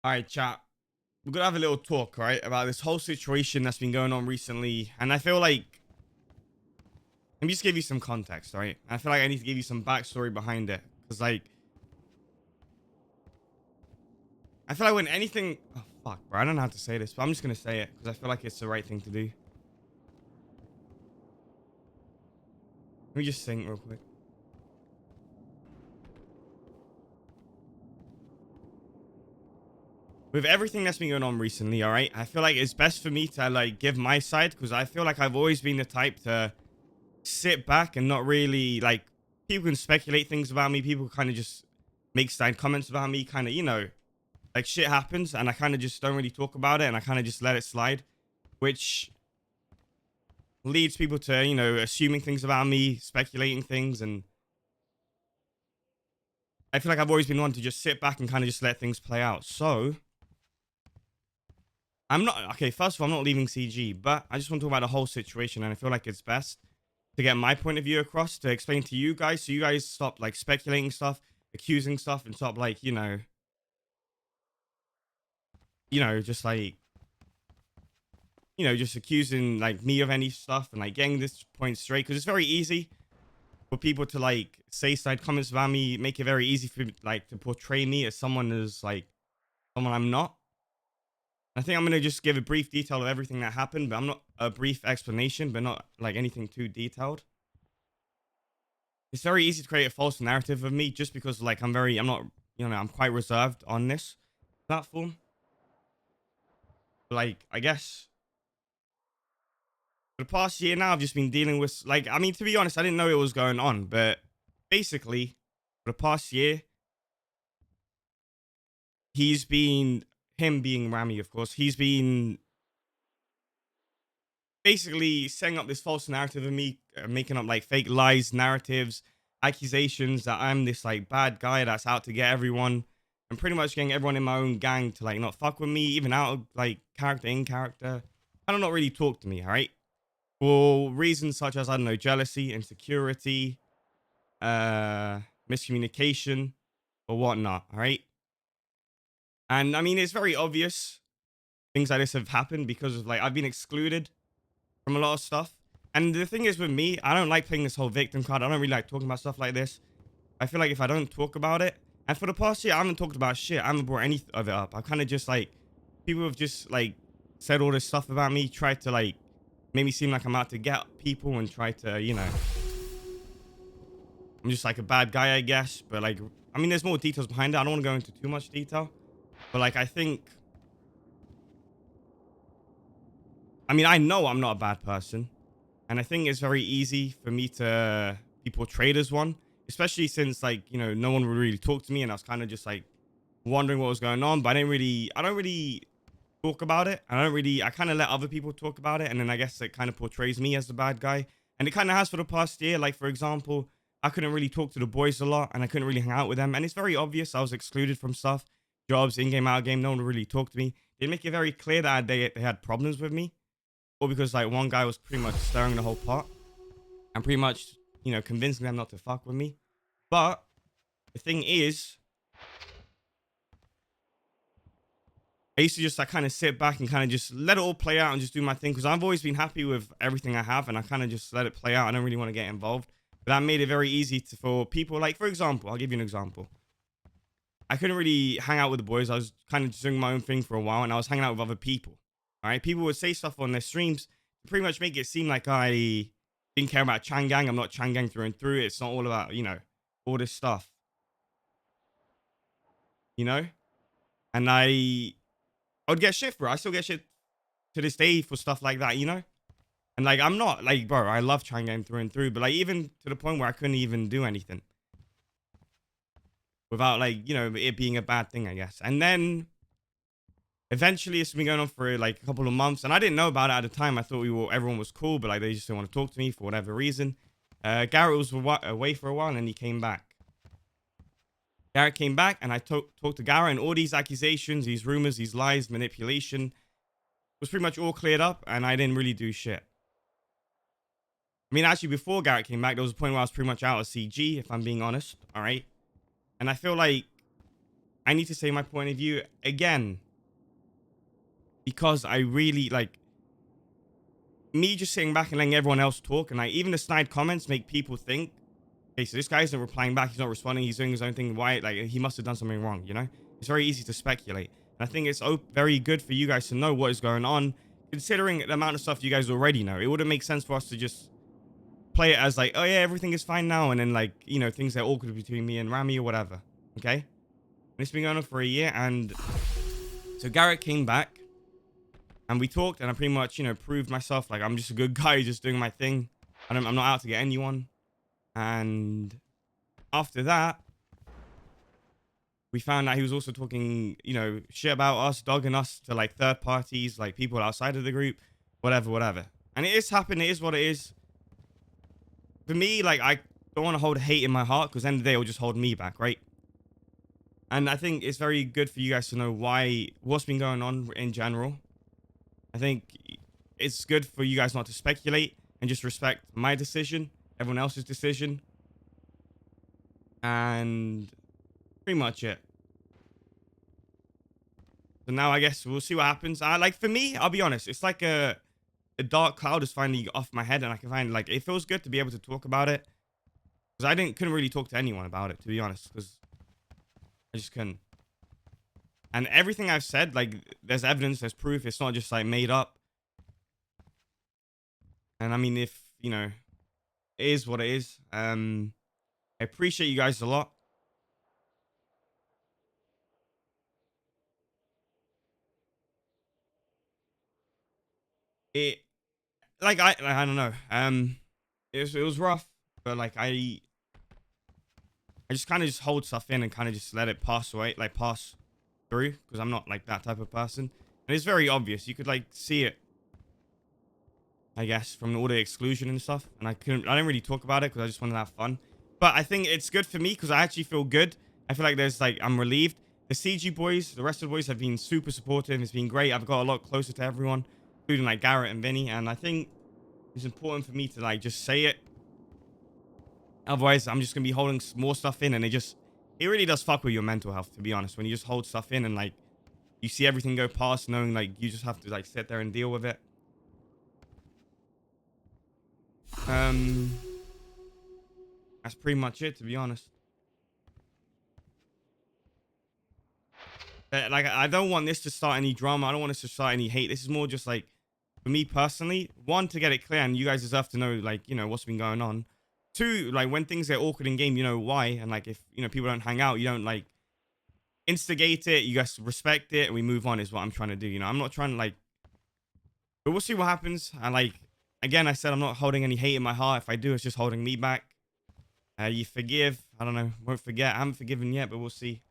All right, chat. We're gonna have a little talk, right, about this whole situation that's been going on recently. And I feel like let me just give you some context, right? I feel like I need to give you some backstory behind it. Because I feel like when anything oh fuck, bro, I don't know how to say this, but I'm just gonna say it because I feel like it's the right thing to do. Let me just think real quick. With everything that's been going on recently, all right, I feel like it's best for me to like give my side because I feel like I've always been the type to sit back and not really like people can speculate things about me. People kind of just make side comments about me, kind of, like shit happens and I kind of just don't really talk about it and I kind of just let it slide, which leads people to, assuming things about me, speculating things. And I feel like I've always been one to just sit back and kind of just let things play out. So I'm not, okay, first of all, I'm not leaving CG, but I just want to talk about the whole situation. And I feel like it's best to get my point of view across to explain to you guys so you guys stop like speculating stuff, accusing stuff, and stop like, just like, just accusing like me of any stuff and like getting this point straight because it's very easy for people to like say side comments about me, make it very easy for like to portray me as someone as like someone I'm not. I think I'm gonna just give a brief detail of everything that happened, but I'm not a brief explanation, but not like anything too detailed. It's very easy to create a false narrative of me just because like I'm not, I'm quite reserved on this platform. Like, I guess for the past year now, I've just been dealing with like, I mean, to be honest, I didn't know it was going on, but basically, for the past year, he's been him being Ramee, of course. He's been basically setting up this false narrative of me, making up like fake lies, narratives, accusations that I'm this like bad guy that's out to get everyone, and pretty much getting everyone in my own gang to like not fuck with me, even out of like character in character. I don't not really talk to me, all right? For reasons such as I don't know, jealousy, insecurity, uh, miscommunication, or whatnot. All right, and I mean it's very obvious things like this have happened because of like I've been excluded from a lot of stuff. And the thing is with me, I don't like playing this whole victim card. I don't really like talking about stuff like this. I feel like if I don't talk about it, and for the past year, I haven't talked about shit. I haven't brought any of it up. I kind of just like people have just like said all this stuff about me, tried to like make me seem like I'm out to get people and try to, I'm just like a bad guy, I guess. But like, I mean, there's more details behind it. I don't want to go into too much detail. But like, I mean, I know I'm not a bad person. And I think it's very easy for me to be portrayed as one, especially since like, no one would really talk to me and I was kind of just like wondering what was going on. But I don't really talk about it. I kind of let other people talk about it. And then I guess it kind of portrays me as the bad guy. And it kind of has for the past year. Like, for example, I couldn't really talk to the boys a lot and I couldn't really hang out with them. And it's very obvious I was excluded from stuff, jobs, in game, out game. No one would really talk to me. They make it very clear that they had problems with me. Or because like one guy was pretty much stirring the whole pot and pretty much, convincing them not to fuck with me. But the thing is, I used to just like kind of sit back and kind of just let it all play out and just do my thing because I've always been happy with everything I have and I kind of just let it play out. I don't really want to get involved. But that made it very easy for people like, for example, I'll give you an example. I couldn't really hang out with the boys. I was kind of just doing my own thing for a while and I was hanging out with other people. All right. People would say stuff on their streams to pretty much make it seem like I didn't care about Changang. I'm not Changang through and through. It's not all about, all this stuff, you know? And I would get shit for it. I still get shit to this day for stuff like that, you know? And like, I'm not like, bro, I love Changang through and through, but like, even to the point where I couldn't even do anything without like, it being a bad thing, I guess. And then eventually it's been going on for like a couple of months and I didn't know about it at the time. I thought everyone was cool, but like they just didn't want to talk to me for whatever reason. Garrett was away for a while and then he came back. Garrett came back and I talked to Garrett and all these accusations, these rumors, these lies, manipulation was pretty much all cleared up and I didn't really do shit. I mean, actually, before Garrett came back, there was a point where I was pretty much out of CG, if I'm being honest. All right. And I feel like I need to say my point of view again, because I really like me just sitting back and letting everyone else talk, and like even the snide comments make people think, okay, so this guy isn't replying back, he's not responding, he's doing his own thing. Why? Like he must have done something wrong, you know? It's very easy to speculate. And I think it's very good for you guys to know what is going on, considering the amount of stuff you guys already know. It wouldn't make sense for us to just play it as like, oh yeah, everything is fine now, and then like, you know, things are awkward between me and Ramee or whatever. Okay? And it's been going on for a year, and so Garrett came back and we talked, and I pretty much, you know, proved myself. Like, I'm just a good guy, just doing my thing. I'm not out to get anyone. And after that, we found out he was also talking, you know, shit about us, dogging us to like third parties, like people outside of the group, whatever. And it is happening. It is what it is. For me, like, I don't want to hold hate in my heart, because at the end of the day, it'll just hold me back, right? And I think it's very good for you guys to know what's been going on in general. I think it's good for you guys not to speculate and just respect my decision, everyone else's decision, and pretty much it. So now I guess we'll see what happens. Like, for me, I'll be honest, it's like a dark cloud is finally off my head, and I can find, like, it feels good to be able to talk about it, because I couldn't really talk to anyone about it, to be honest, because I just couldn't. And everything I've said, like, there's evidence, there's proof. It's not just like made up. And I mean, if, you know, it is what it is. I appreciate you guys a lot. It, like, I don't know. It was rough, but like, I just kind of just hold stuff in and kind of just let it pass away, like pass through, because I'm not like that type of person. And it's very obvious. You could like see it, I guess, from all the exclusion and stuff. And I didn't really talk about it because I just wanted to have fun. But I think it's good for me because I actually feel good. I feel like I'm relieved. The CG boys, the rest of the boys have been super supportive. It's been great. I've got a lot closer to everyone, including like Garrett and Vinny. And I think it's important for me to like just say it. Otherwise, I'm just going to be holding more stuff in, and it really does fuck with your mental health, to be honest. When you just hold stuff in and like you see everything go past, knowing like you just have to like sit there and deal with it. That's pretty much it, to be honest. Like, I don't want this to start any drama. I don't want this to start any hate. This is more just like, for me personally, one, to get it clear, and you guys deserve to know, like, you know, what's been going on. Two, like, when things get awkward in game, you know why. And like, if, you know, people don't hang out, you don't like instigate it. You guys respect it, and we move on, is what I'm trying to do. You know, I'm not trying to like, but we'll see what happens. And like, again, I said I'm not holding any hate in my heart. If I do, it's just holding me back. You forgive. I don't know. Won't forget. I haven't forgiven yet, but we'll see.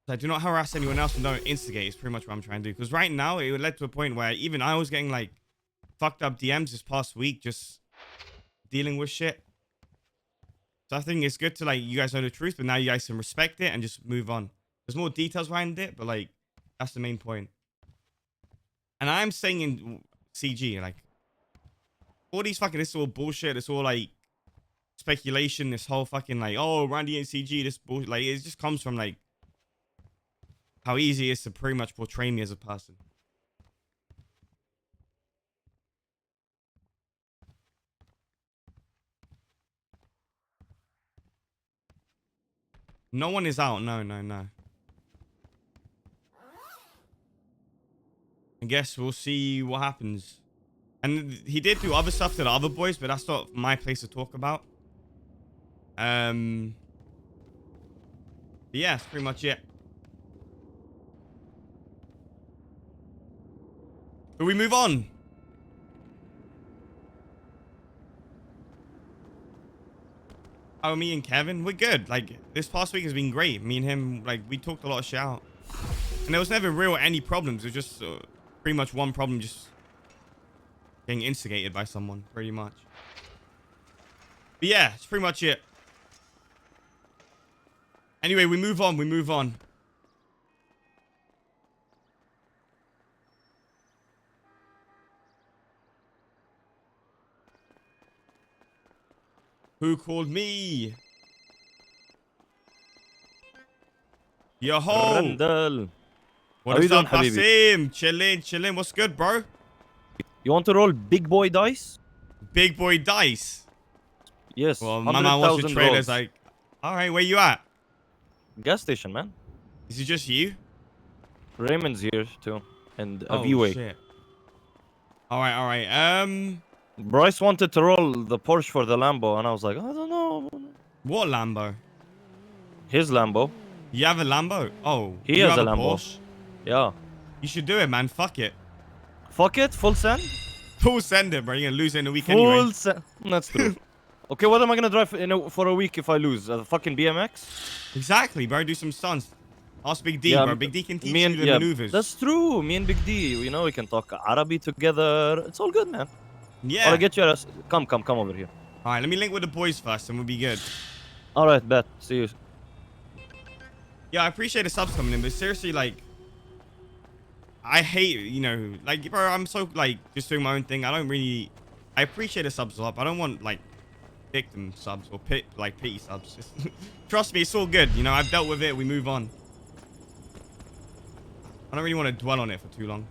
So do not harass anyone else and don't instigate is pretty much what I'm trying to do. Because right now, it led to a point where even I was getting like fucked up DMs this past week just dealing with shit. So I think it's good to like, you guys know the truth, but now you guys can respect it and just move on. There's more details behind it, but like, that's the main point. And I'm saying in CG, like, all these fucking, this is all bullshit. It's all like speculation. This whole fucking like, oh, Randy and CG, this bullshit. Like, it just comes from like, how easy it is to pretty much portray me as a person. No one is out. No. I guess we'll see what happens. And he did do other stuff to the other boys, but that's not my place to talk about. But yeah, that's pretty much it. But we move on. Oh, me and Kevin, we're good. Like, this past week has been great. Me and him, like, we talked a lot of shit out. And there was never any problems. It was just pretty much one problem, just getting instigated by someone, pretty much. But yeah, it's pretty much it. Anyway, we move on. Who called me? Yo ho. Randall. What How is you doing, up, Habibi? Basim? Chilling. What's good, bro? You want to roll big boy dice? Big boy dice. Yes, Well, my man wants the 100,000 trailers. rolls. Like, all right, where you at? Gas station, man. Is it just you? Raymond's here too, and a Oh V-Way. shit. All right. Bryce wanted to roll the Porsche for the Lambo, and I was like, I don't know. What Lambo? His Lambo. You have a Lambo? Oh, He you has have a a Lambo. Porsche? Yeah. You should do it, man. Fuck it. Fuck it, full send. Full send it, bro. You're gonna lose it in a week Full anyway. send. That's true. Okay, what am I gonna drive for a week if I lose? A fucking BMX? Exactly, bro. Do some stunts. Ask Big D, Yeah, bro. Big D can teach me and you the maneuvers. that's true. Me and Big D, you know, we can talk Arabic together. It's all good, man. Yeah. I'll get you. Come over here. All right, let me link with the boys first, and we'll be good. All right, bet. See you. Yeah, I appreciate the subs coming in, but seriously, like, I hate, you know, like, bro, I'm so, like, just doing my own thing. I appreciate the subs a lot, but I don't want, like, victim subs or pity subs. Just trust me, it's all good. You know, I've dealt with it. We move on. I don't really want to dwell on it for too long.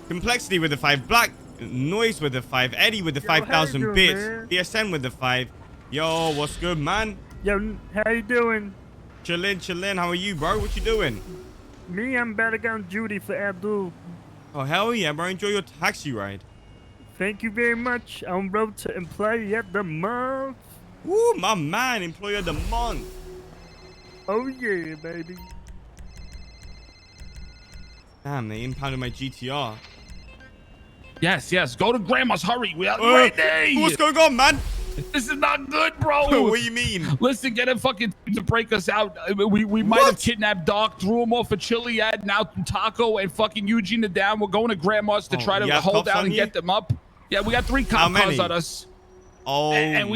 Complexity with the 5, Black Noise with the 5, Eddie with the 5,000 bits, man? DSN with the 5. Yo, what's good, man? Yo, how you doing? Chillin'. How are you, bro? What you doing? Me, I'm about to go on duty for Abdul. Oh, hell yeah, bro. Enjoy your taxi ride. Thank you very much. I'm road to employee of the month. Woo, my man. Employer of the month. Oh yeah, baby. Damn, they impounded my GTR. Yes. Go to Grandma's. Hurry. We are What's ready. going on, man? This is not good, bro. What do you mean? Listen, get a fucking to break us out. We might have kidnapped Doc, threw him off a Chiliad, now Taco and fucking Eugene to down. We're going to Grandma's to try to you have hold cops down on and you? get them up. Yeah, we got 3 How cop cars many? on us. Oh, And we